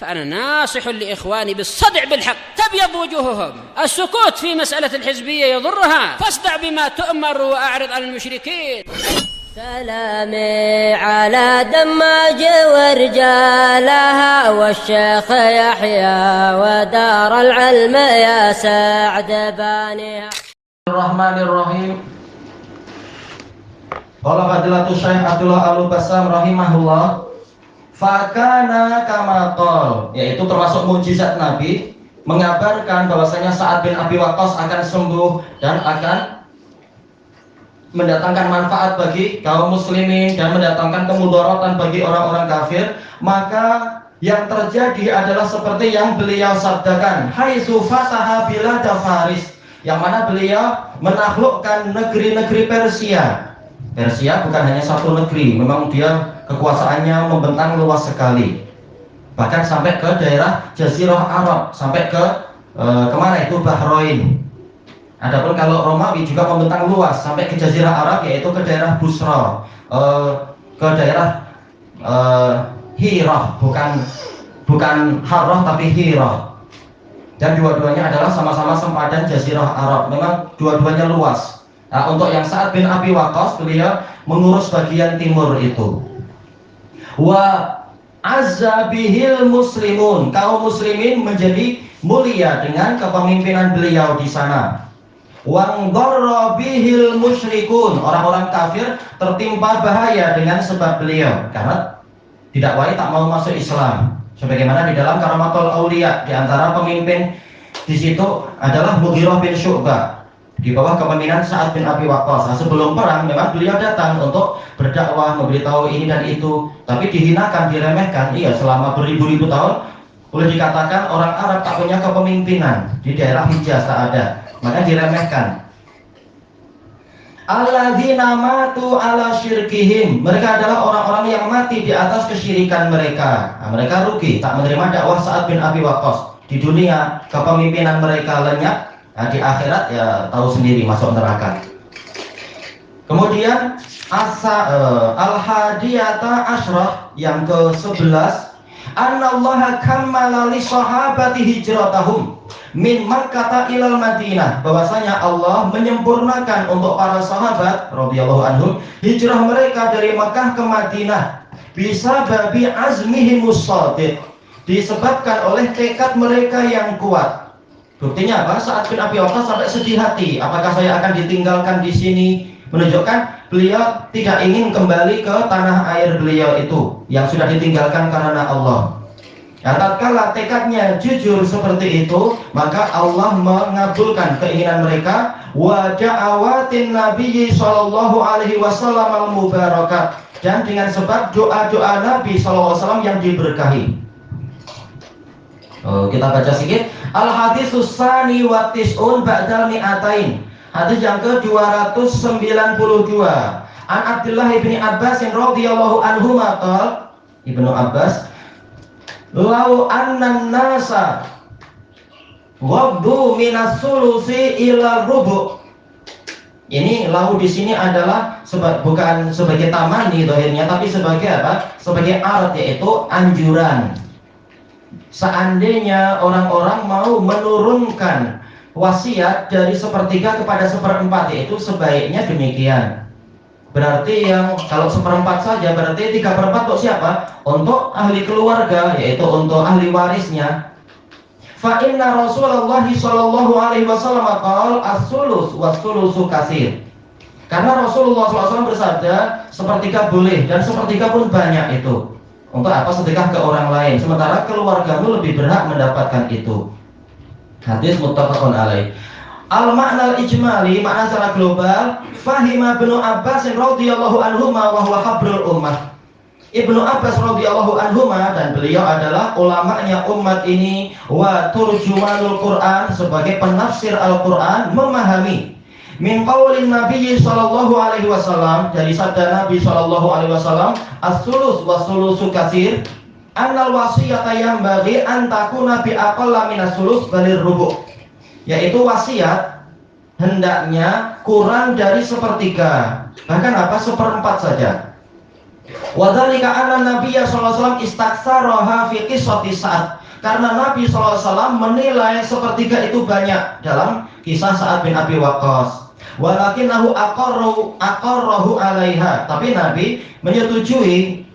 فأنا ناصح لإخواني بالصدع بالحق تبيض وجوههم. السكوت في مسألة الحزبية يضرها، فاصدع بما تؤمر وأعرض عن المشركين. سلامي على دماج ورجالها والشيخ يحيى ودار العلم يا سعد بانيها. الرحمن الرحيم. Qala fadilatul Syekh Abdullah Al-Bassam rahimahullah, fakana kama qol, yaitu termasuk mukjizat Nabi, mengabarkan bahwasanya Sa'ad bin Abi Waqqas akan sembuh dan akan mendatangkan manfaat bagi kaum muslimin dan mendatangkan kemudaratan bagi orang-orang kafir. Maka yang terjadi adalah seperti yang beliau sabdakan, haitsu fataha bilada Faris, yang mana beliau menaklukkan negeri-negeri Persia. Persia bukan hanya satu negeri, memang dia kekuasaannya membentang luas sekali, bahkan sampai ke daerah Jazirah Arab, sampai ke kemana itu Bahrain. Adapun kalau Romawi juga membentang luas sampai ke Jazirah Arab, yaitu ke daerah Busra, ke daerah Hirah, bukan Harrah tapi Hirah. Dan dua-duanya adalah sama-sama sempadan Jazirah Arab, memang dua-duanya luas. Nah, untuk yang Sa'ad bin Abi Waqqas, beliau mengurus bagian timur itu. Wa azza bihil muslimun, kaum muslimin menjadi mulia dengan kepemimpinan beliau di sana. Wa dharra bihil musyrikun, orang-orang kafir tertimpa bahaya dengan sebab beliau, karena tidak wali tak mau masuk Islam. Sebagaimana di dalam Karamatul Auliya, di antara pemimpin di situ adalah Mughirah bin Syu'bah, di bawah kepemimpinan Sa'ad bin Abi Waqqas. Nah, sebelum perang memang beliau datang untuk berdakwah, memberitahu ini dan itu, tapi dihinakan, diremehkan. Iya, selama beribu-ribu tahun boleh dikatakan orang Arab tak punya kepemimpinan di daerah Hijaz, tak ada, maka diremehkan. Alladzina matu ala syirkihim, mereka adalah orang-orang yang mati di atas kesyirikan mereka. Nah, mereka rugi, tak menerima dakwah Sa'ad bin Abi Waqqas. Di dunia kepemimpinan mereka lenyap. Nah, di akhirat ya tahu sendiri, masuk neraka. Kemudian al-hadiyata asyrah, yang ke-11, annallaha kammala li sahabati hijratahum min Makkah ilal Madinah, bahwasanya Allah menyempurnakan untuk para sahabat radhiyallahu anhum hijrah mereka dari Makkah ke Madinah bisa babi azmihimus shadiq, disebabkan oleh tekad mereka yang kuat. Buktinya apa? Sa'ad bin Abi Waqqas sampai sedih hati, apakah saya akan ditinggalkan di sini? Menunjukkan beliau tidak ingin kembali ke tanah air beliau itu yang sudah ditinggalkan karena Allah. Nah, tatkala tekadnya jujur seperti itu, maka Allah mengabulkan keinginan mereka. Wa da'awatin nabiyyi sallallahu alaihi wasallam al-mubarakat, dan dengan sebab doa-doa Nabi sallallahu alaihi wasallam yang diberkahi. Kita baca sedikit. Al-haditsus tsani wa tis'un ba'dal mi'atain. Hadis yang ke-292. An Abdullah bin Abbas radhiyallahu anhu qala, Ibnu Abbas, lau annan nasa ghaddu minas sulusi ila rubu'. Ini lau di sini adalah bukan sebagai tamani dohirnya, tapi sebagai apa? Sebagai arat, yaitu anjuran. Seandainya orang-orang mau menurunkan wasiat dari sepertiga kepada seperempat, yaitu sebaiknya demikian. Berarti yang kalau seperempat saja, berarti 3/4 untuk siapa? Untuk ahli keluarga, yaitu untuk ahli warisnya. Fa inna Rasulullah sallallahu alaihi wasallam qala as-sulus was-sulusu katsir. Karena Rasulullah SAW bersabda, sepertiga boleh dan sepertiga pun banyak itu. Untuk apa? Sedekah ke orang lain, sementara keluargamu lebih berhak mendapatkan itu. Hadis muttafaqun alaih. Al-ma'nal ijmali, makna secara global, fahima Ibnu Abbas radhiyallahu anhuma wa huwa habrul ummah. Ibnu Abbas radhiyallahu anhuma, dan beliau adalah ulamanya umat ini, wa turjumanul Quran, sebagai penafsir Al-Quran, memahami min qaulin Nabi sallallahu alaihi wasallam, dari sabda Nabi sallallahu alaihi wasallam, as-sulus was-sulusu katsir, annal wasiyata yanbaghi an takuna bi aqalla minas sulus balir rubu', yaitu wasiat hendaknya kurang dari sepertiga, bahkan apa? Seperempat saja. Wa dzalika anna Nabiyya sallallahu alaihi wasallam istaktsaraha fi qissati Sa'ad. Karena Nabi sallallahu alaihi wasallam menilai sepertiga itu banyak dalam kisah Sa'ad bin Abi Waqqas. Walakinahu aqarrahu 'alaiha. Tapi Nabi menyetujui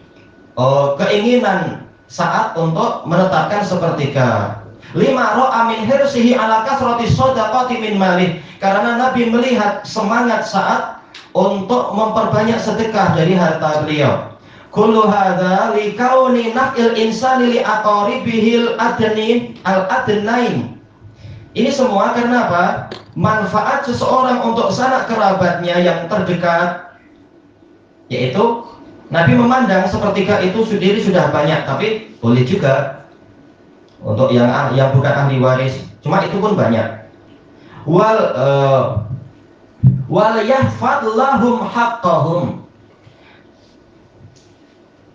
keinginan Sa'ad untuk menetapkan sepertiga. Lima ra'a min hirsihi ala kasrati shadaqati min malih. Karena Nabi melihat semangat Sa'ad untuk memperbanyak sedekah dari harta beliau. Kullu hadza li kauni naqil insani li aqaribihil adnain. Ini semua karena apa? Manfaat seseorang untuk sanak kerabatnya yang terdekat, yaitu Nabi memandang sepertiga itu sendiri sudah banyak, tapi boleh juga untuk yang bukan ahli waris, cuma itu pun banyak. Wal yahfad lahum haqqahum.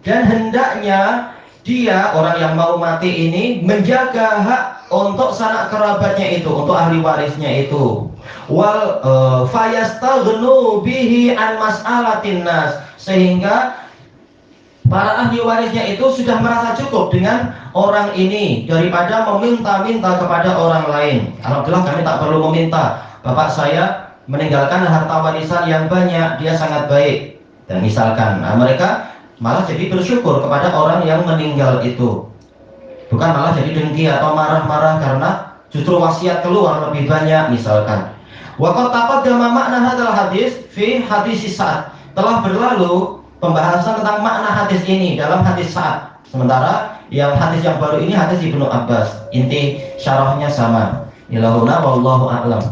Dan hendaknya dia, orang yang mau mati ini, menjaga hak untuk sanak kerabatnya itu, untuk ahli warisnya itu. Wal fayastaghnu bihi an mas'alatin nas. Sehingga para ahli warisnya itu sudah merasa cukup dengan orang ini daripada meminta-minta kepada orang lain. Alhamdulillah kami tak perlu meminta. Bapak saya meninggalkan harta warisan yang banyak, dia sangat baik. Dan misalkan, mereka malah jadi bersyukur kepada orang yang meninggal itu, bukan malah jadi dengki atau marah-marah karena justru wasiat keluar lebih banyak misalkan. Waqad taqaddama makna hadzal hadis fi hadis Sa'ad. Telah berlalu pembahasan tentang makna hadis ini dalam hadis Sa'ad. Sementara yang hadis yang baru ini hadis Ibnu Abbas. Inti syarahnya sama. Ilahuna wallahu a'lam.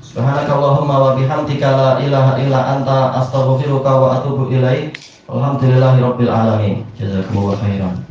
Subhanakallahumma wa bihamdika la ilaha illa anta astaghfiruka wa atubu ilaik. Alhamdulillahirabbil alamin. Jazakumullahu khairan.